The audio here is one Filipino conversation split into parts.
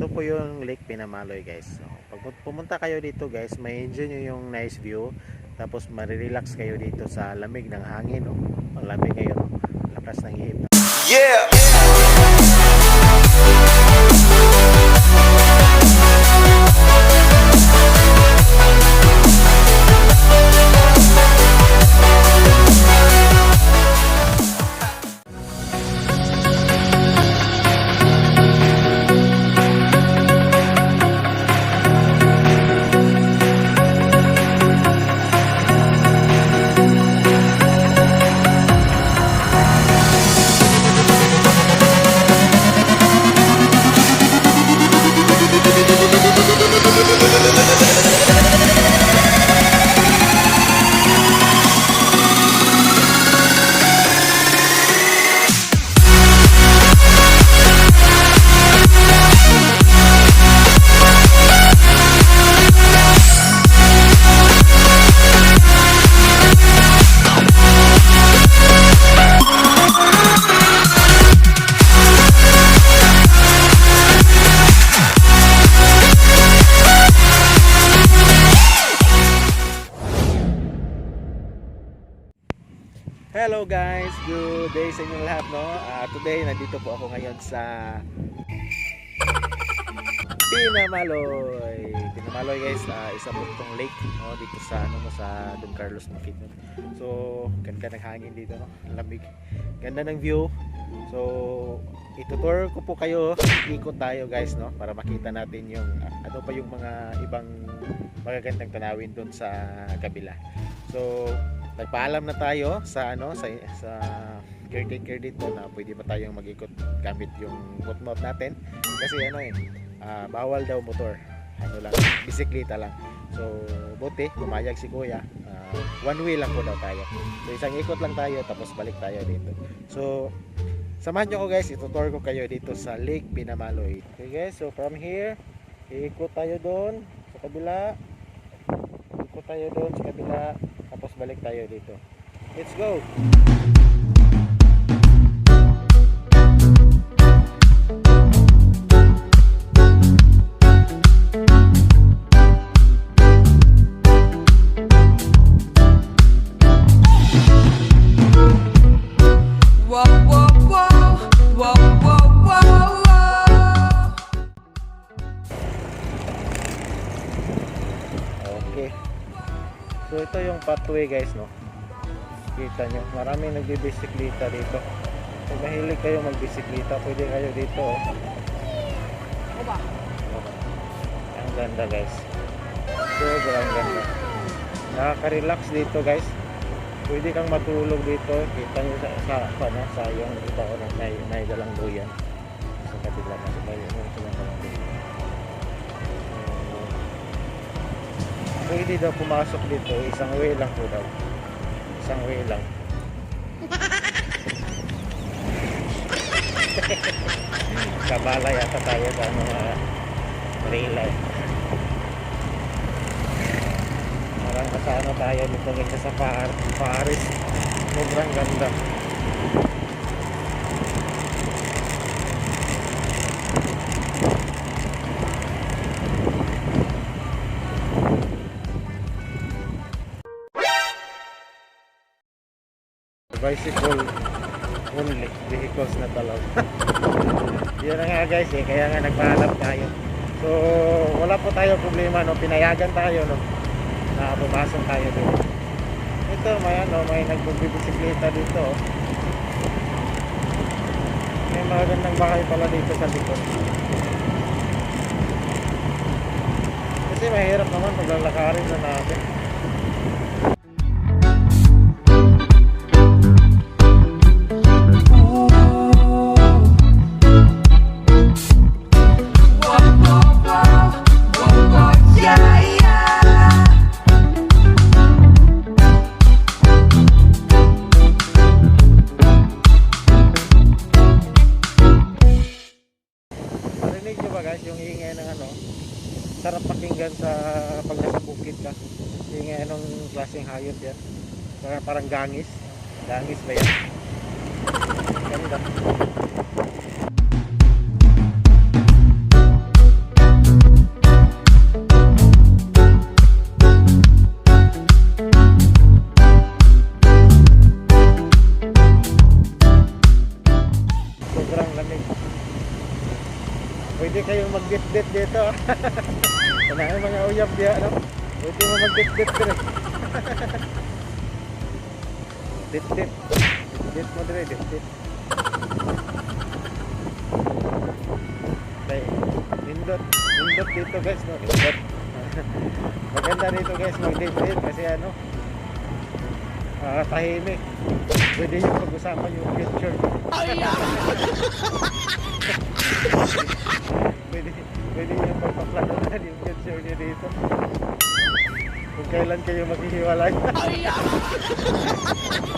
ito po yung Lake Pinamaloy guys. So, pag pumunta kayo dito guys, may enjoy nyo yung nice view. Tapos marirelax kayo dito sa lamig ng hangin. Oh. Ang lamig ngayon, oh. Lakas ng ihip. Yeah! Hello guys, good day sa inyong lahat, no? Today nandito po ako ngayon sa Pinamaloy. Pinamaloy guys, isang buktong lake, no? Dito sa sa Don Carlos Bukidnon. So, ganda ng hangin dito, no? Lamig. Ganda ng view. So, itutour ko po kayo, ikot tayo guys, no? Para makita natin yung ano pa yung mga ibang magagandang tanawin doon sa kabila. So, nagpaalam na tayo sa sa caretaker dito na pwede ba tayong mag-ikot gamit yung boat natin kasi bawal daw motor, lang, bisikleta lang. So buti pumayag si kuya, one way lang po daw tayo. So isang ikot lang tayo tapos balik tayo dito. So samahan nyo ko guys, itutour ko kayo dito sa Lake Pinamaloy. Okay guys, so from here iikot tayo doon sa kabila, ikot tayo doon sa kabila, tapos balik tayo dito. Let's go! Okay. So ito yung pathway guys, no? Kita nyo, maraming nagbibisikleta dito. Kung mahilig kayo magbisikleta, pwede kayo dito, oh. Ang ganda guys. Sobrang ganda. Nakaka-relax dito guys. Pwede kang matulog dito. Kita nyo sa yung iba ko na may dalang duyan. Sa kabila kasi may silang dalang duyan. Pwede daw pumasok dito, isang way lang po daw. Isang way lang. Kabala yata tayo sa mga relay. Parang kasano tayo dito ngayon sa Paris. Sobrang ganda. Bicycle only vehicles na talaga. Yun na nga guys, kaya nga nagpahanap tayo. So wala po tayo problema, no? Pinayagan tayo, no? Na pumasok tayo dito. Ito may nagbibisikleta dito, oh. May magandang bahay pala dito sa likod. Kasi mahirap naman paglalakarin na natin. Yung ingay ng sarap pakinggan sa pag nasa bukid ka. Ingay anong klaseng hayop yan, parang gangis ba yan? Ganda. pwede kayong mag-date-date dito. Ano yung mga uyab diya, no? Pwede mo mag-date-date dire. Date-date. Date mo dire, date-date. Okay. Nindot dito guys, no? Nindot. Maganda dito guys, mag-date-date kasi ano, tahimik. Pwede yung pag-usapan yung future. Pwede yung pagpaplanuhan yung future niyo dito. Kung kailan kayo maghihiwalay.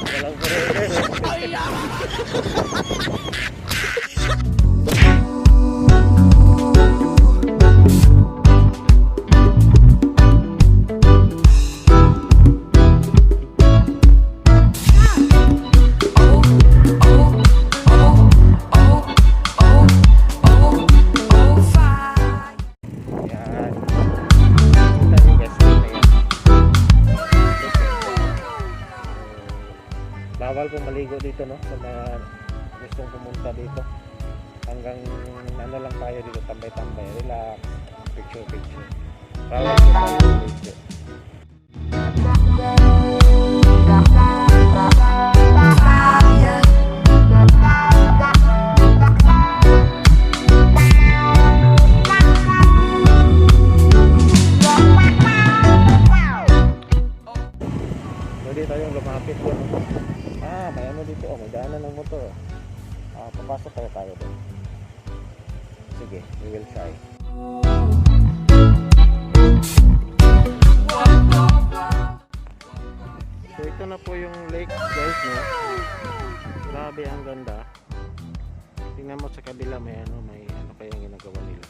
Walang problema. Yan. Kita niyo guys, ano yan. Bawal pong maligo dito, no? Sa mga gustong pumunta dito. Hanggang ano lang tayo dito, tambay-tambay, relax, picture. Bawal po tayo dito. Pwede tayong lumapit doon. May ano dito, may daanan ng motor. Papasok tayo doon. Sige, we will try. So ito na po yung lake guys, no? Grabe, ang ganda. Tingnan mo sa kabila, may ano kayang ginagawa nila.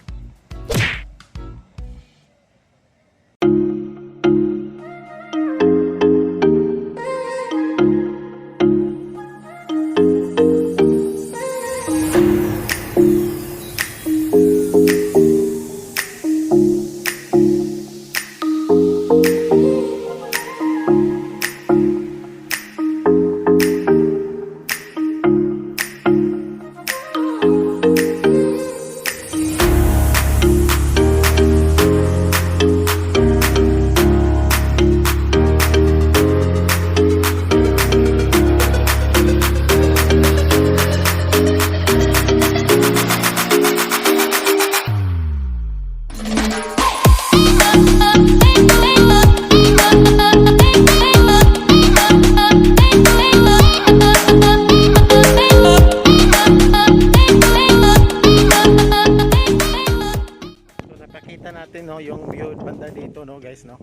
Nakita natin, no, yung view banda dito, no guys, no.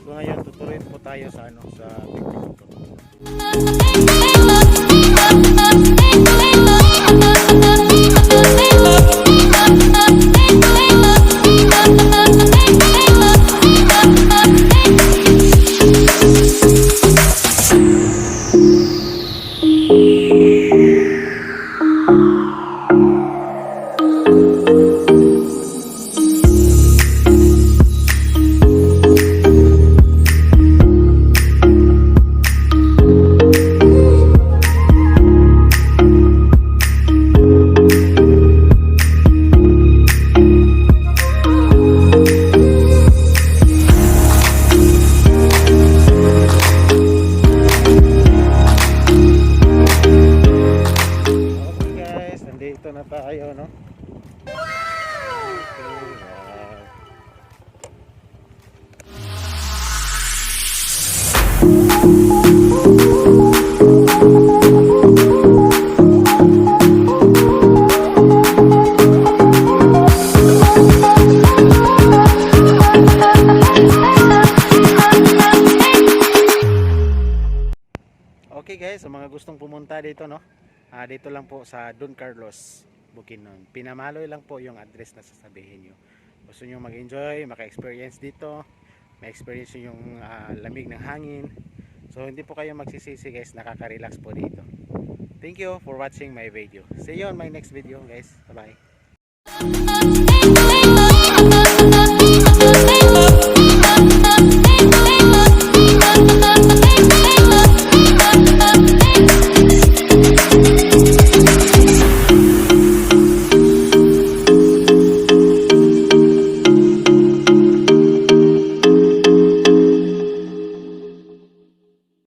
So ngayon tutuloy po tayo sa sa picnic ko. Dito na tayo, no? Okay guys, sa mga gustong pumunta dito, no? Dito lang po sa Don Carlos, Bukidnon. Pinamaloy lang po yung address na sasabihin nyo. Gusto nyo mag-enjoy, maka-experience dito, may experience yung lamig ng hangin. So hindi po kayo magsisisi guys, nakaka-relax po dito. Thank you for watching my video. See you on my next video guys. Bye bye.